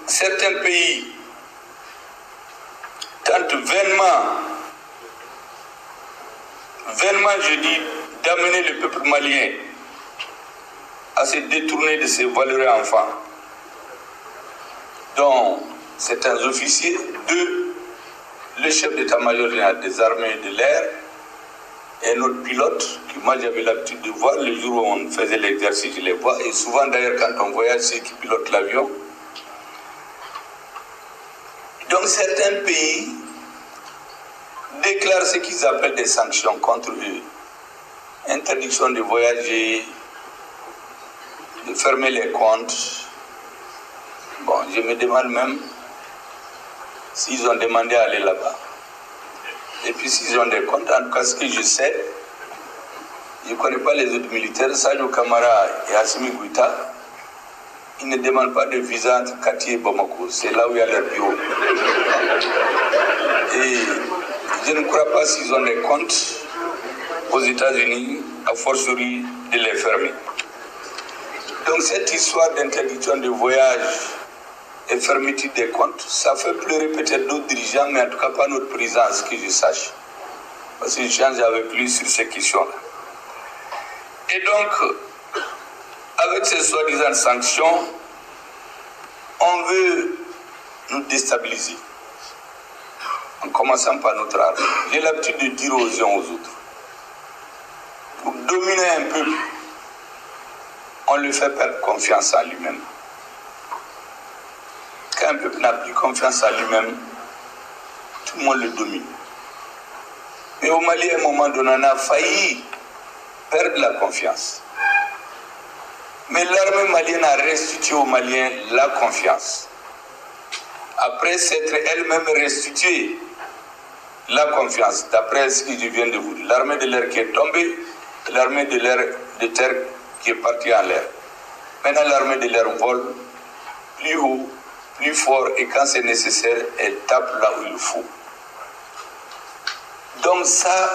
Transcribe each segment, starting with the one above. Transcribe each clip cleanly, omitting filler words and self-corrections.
certains pays tentent vainement je dis, d'amener le peuple malien à se détourner de ses valeureux enfants, dont certains officiers, le chef d'état-major général des armées et de l'air, et notre pilote, que moi j'avais l'habitude de voir le jour où on faisait l'exercice, je les vois, et souvent d'ailleurs quand on voyage, ceux qui pilotent l'avion. Donc certains pays déclarent ce qu'ils appellent des sanctions contre eux. Interdiction de voyager, de fermer les comptes. Bon, je me demande même s'ils ont demandé à aller là-bas. Et puis s'ils ont des comptes, en tout cas ce que je sais, je ne connais pas les autres militaires, Sadio Kamara et Assimi Goïta, ils ne demandent pas de visa entre Kati et Bamako, c'est là où il y a leur bureau. Et je ne crois pas s'ils ont des comptes aux États-Unis, à fortiori de les fermer. Donc cette histoire d'interdiction de voyage et fermeture des comptes, ça fait pleurer peut-être d'autres dirigeants, mais en tout cas pas notre président, ce que je sache. Parce que je change avec lui sur ces questions-là. Et donc, avec ces soi-disant sanctions, on veut nous déstabiliser. En commençant par notre armée. J'ai l'habitude de dire aux uns aux autres, pour dominer un peuple, on lui fait perdre confiance en lui-même. Quand un peuple n'a plus confiance en lui-même, tout le monde le domine. Mais au Mali, à un moment donné, on a failli perdre la confiance. Mais l'armée malienne a restitué aux Maliens la confiance. Après s'être elle-même restituée la confiance, d'après ce que je viens de vous dire. L'armée de l'air qui est tombée, l'armée de l'air de terre qui est partie en l'air. Maintenant, l'armée de l'air vole plus haut, plus fort, et quand c'est nécessaire, elle tape là où il faut. Donc ça,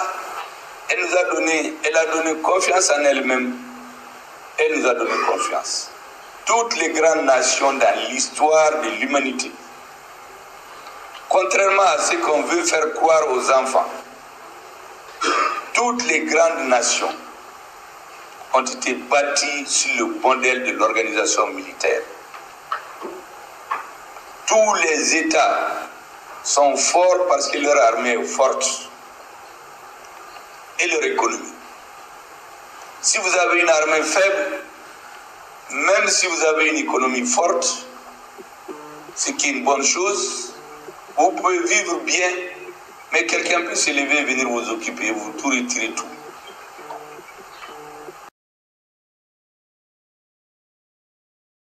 elle a donné confiance en elle-même. Elle nous a donné confiance. Toutes les grandes nations dans l'histoire de l'humanité, contrairement à ce qu'on veut faire croire aux enfants, toutes les grandes nations ont été bâties sur le modèle de l'organisation militaire. Tous les États sont forts parce que leur armée est forte et leur économie. Si vous avez une armée faible, même si vous avez une économie forte, ce qui est une bonne chose, vous pouvez vivre bien, mais quelqu'un peut se lever et venir vous occuper, vous tout retirer tout.